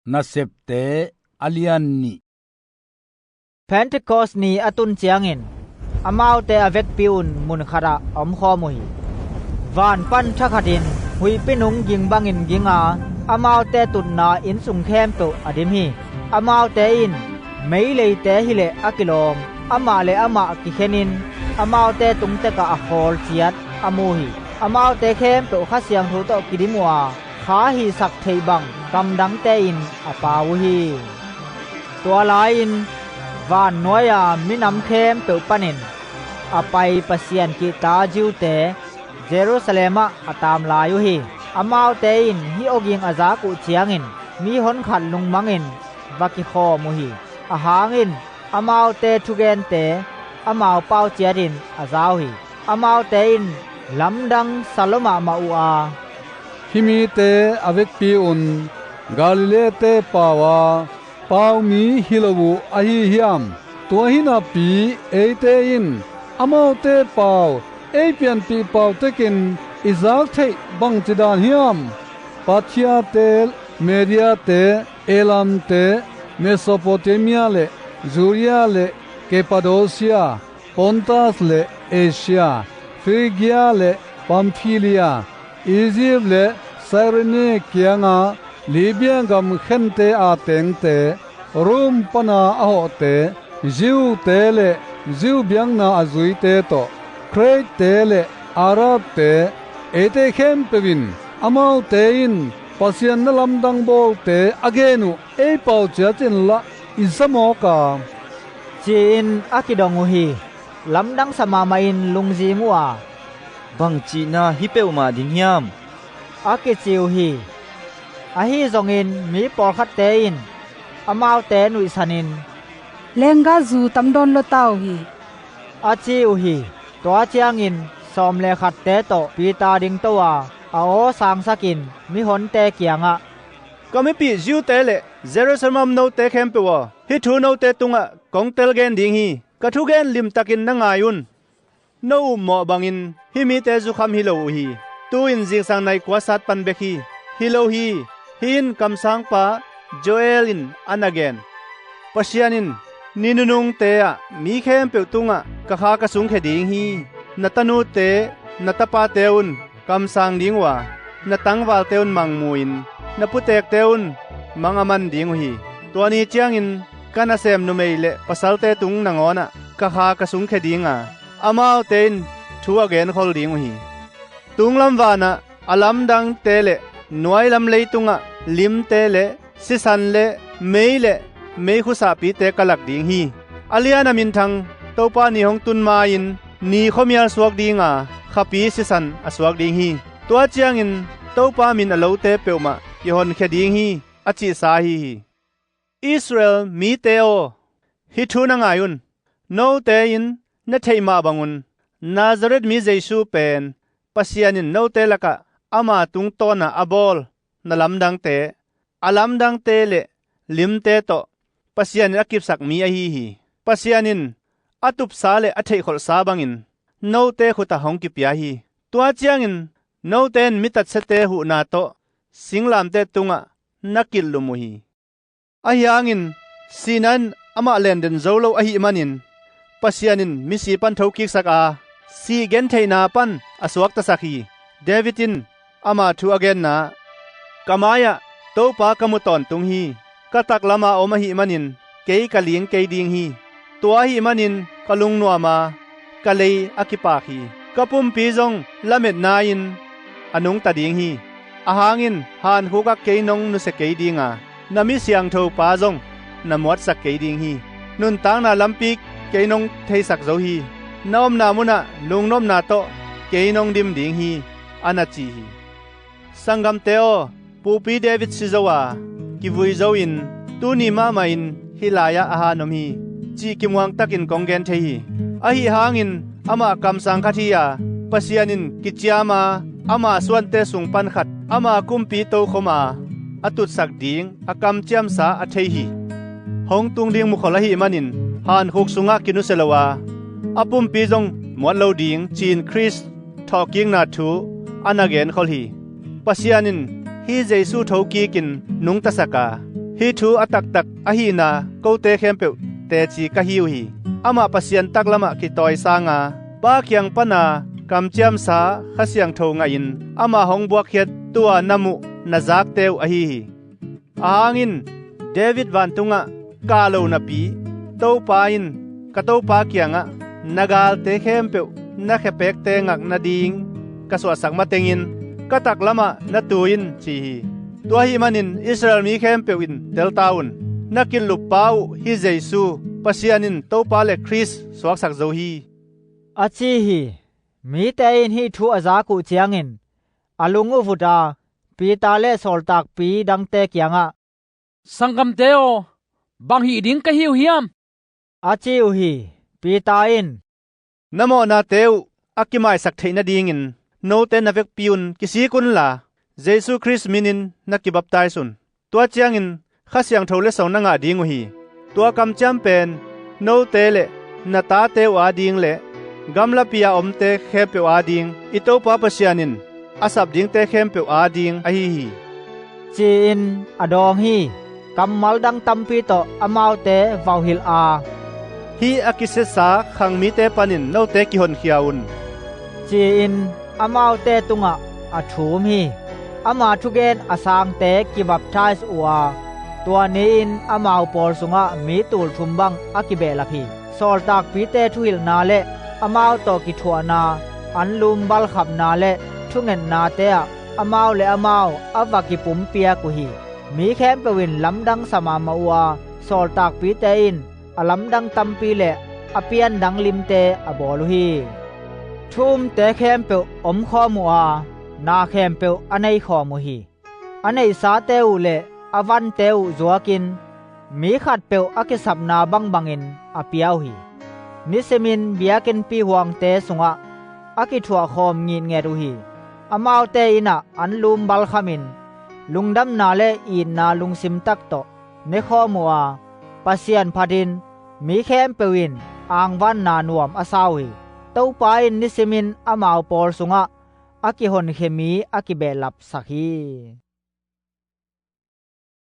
nasepte alianni Pentecost ni atun chiangin amau te avek piun mun khara om kho mui van pan thakhatin hui pinung ging bangin ginga amau te tunna in sung khem to adim hi amau te in meile te hile akilom ama le ama ki khenin amau te tung te ka akhol chiat amu hi amau te khem to kha siang thu to kidimwa kha hi sak thei bang kam dang te in apaw hiตัวลายอินวานน้อยมีน้ำเข้มเปิดปนินอไปประเสียนกิตาจิวเตเยรูซาเล็มตามลายุฮีอมาวเตอินฮิโอกิงอาซากุเจียงอินมีหนขันลุงมังอินวักิคอมุฮีอาหางอินอมาวเตทุเกนเตอมาวเป้าเจียดินอาซาวฮีอมาวเตอินลำดังซาโลมามาอูอาฮิมีเตอเวกปีอุนกาลิเลเตปาวาปาวมีฮิโลวูอะฮิฮิอัมตัวหินาปีเอเตอินอมาวเตปาวเอเปียนปีปาวเตกินอิซากเทบังจิดานฮิอัมปัทยาเตเมเดียเตเอลัมเตเมโสโปเตเมียเลจูเรียเลเกปาโดเซียปอนตัสเลเอเชียฟริเกียเลปัมฟิเลียอียิปต์เลไซเรเนเกียงาลีเบียงกัมเข็นเตอาเตงเตรูมปนาอโหเตจิวเตเลจิวเบียงนาอจุยเตโตเครตเตเลอาราบเตเอเตเข้มเปวินอมาวเตอินปัสยันนลำดังโบเตอเกนุเอเปาเจจินละอิสมอกาจีนอากิดองอุฮีลำดังสมามาอินลุงจีงัวบังจีนาฮิเปวมาดิงยามอากิจิวฮีอาฮีจงอินมีปอคัดเตอินอมาวเตนุอิสันินเลงกาจูตำดอนโลตาวฮีอาจิวฮีตัวเจียงอินซอมเลขัดเตโตปีตาดิงตัวอาโอสางสกินมีหนเตเกียงก็ไม่ปีจิวเตเลเยรูซาเล็มโนเตเข้มเปวฮิทูโนเตตุงะกองเตลเกนดิงฮีกะทุเกนลิมตักินนางายุนโนหมอบังอินฮิมีเตจุคัมฮิโลฮีตูอินจิงสังในกวาสัตปันเบคีฮิโลฮีหินกำสังปาโจเอลินอันอเกนปะเชียนินนินุนุงเตะมีเข้มเปวตุงะกะคากะสุงเขดิงฮีนตนูเตนตปาเตอุนกำสังดิงวานตังวาลเตอุนมังมูอินนปุเตกเตอุนมังอมันดิงฮีตัวนี้เจียงอินกะนะเซมนุเมเลปะซัลเตตุงนางอนะกะคากะสุงเขดิงอะอามาวเตนทัวเกนคอลดิงฮีตุงลำวานะอลัมดังเตเลนวยลำเลตุงะลิมเตเลสิสันเลเมเลเมคุสาปีเตกะลักดิงฮีอาเลียนามินทังโตปานิฮงตุนมาอินนีขมียสวกดิงาขปีสิสันอสวกดิงฮีตัวเจียงอินโตปามินอโลเตเปวมายฮอนเคดิงฮีอจิสาฮีอิสราเอลมีเตโอฮิทูนางายุนโนเตอินนเทมาบังุนนาซาเรตมีเยซูเป็นปัสยานินโนเตละกะอามาตุงโตนะอบอลนลำดังเตอลำดังเตเลลิมเตโตปัสยานินอกิบสักมีอฮีปัสยานินอตุบสาเลอเทขอลสาบังอินโนเตขุตะหงกิปยาฮีตัวเจียงอินโนเตนมิตัดเสเตหูนาโตสิงลามเตตุงะนักกิลลุมุฮีอาฮิอังอินสีนันอามาเลนเดนโซโลอหิมันินปัสยานินมิสีปันทกิกสักอาสีเกนเทนาปันอสวกตะสักฮีเดวิดินอามาทูอเกนนากามายะโตปากมุตอนตุงฮีกะตักลามาอมหิมันินเกยกะเลียงเกยดิงฮีตัวหิมันินกะลุงนัวมากะเลอกิปาฮีกะปุมปีจงละเม็ดนาอินอนุงตะดิงฮีอาหางินหานฮูกะเกยนงนุเสเกยดิงานามิเสียงโทปาจงนามวดสักเกยดิงฮีนุนตางนาลัมปิกเกยนงเทสักโซฮีนอมนามุนะลุงนอมนาโตเกยนงดิมดิงฮีอานาจีฮีสังกัมเตโอปูปีเดวิดซิโซวากิวุยโซอินตูนีมามาอินฮิลายะอาหานมฮีจีกิมวังตักินกองเกนเทฮีอหิหางินอามากัมสังคติยาปัสยานินกิจยามาอามาสวนเตสุงปันขัดอามากุมปีโตขมาอตุสักดิงอากำเจียมสาอเทฮีหงตุงดิงมุขละหิมันินหานหุกสุงะกินุเซลวาอปุมปีจงมวดโลดิงจีนคริสทอกิงนาทูอานาเกนคอลฮีปัสยานินฮีเจซูโทกีกินนุงตะสกา hi thu atak tak a hi na ko te khem pe te chi ka hiu hi ama pasian tak lama ki toy sanga ba kyang pana kam chiam sa khasiang tho nga in ama hong buak khiat tua namu nazak teu a hi angin David van tunga kalo na pi to pa in ka to pa kyanga nagal te khem pe na khepek te ngak na ding ka swa sak ma tengin ka tak lama na tuin chi tua hi manin Israel mi khem pe in tel taun nakin lu pau hi Jesu pasianin to pa le Chris swak sak zo hi achi hi mi te in hi thu aza ku chiangin alungu vuta pi ta le sol tak pi dang te kyanga sangam teo bang hi ding ka hiu hiam achi u hi pi ta in namo na teu akimai sak theina dingin no te na vek piun kisi kun la Jesu Christ minin naki baptizun tua chiangin khasiang thole sona nga dingu hi tua kam cham pen no te le na ta te wa ding le gamla pia omte khe pe wa ding ito pa pasianin asap ding te khem pe wa ding a hi chi in adong hi kamal dang tampi to amau te vauhil a hi akise sa khang mi te panin no te ki hon khiaun chi in amau te tunga athum hi ama thugen asang te ki baptize uwa tua ni in amau por sunga mi tul thumbang akibe lakhi sol tak pi te thuil na le amau to ki thuana anlum bal khap na le thungen na te amau le amau awaki pum pia ku hi mi khem pewin lamdang sama mawa sol tak pi te in alamdang tampi le apian dang lim te abolu hi thum te khem pe om kho muwa na khem pe anei kho mu hi anei sa te u le avan te u zuakin mi khat pe akisap na bang bangin apiau hi nisemin biakin pi huang te sunga akithua khom ngin nge ru hi amau te ina anlum bal khamin lungdam na le in na lungsim tak to ne kho muwa pasian phadin mi khem pewin angwan na nuam asawi to pa in nisemin amau por sunga akihon khemi akibelap sakhi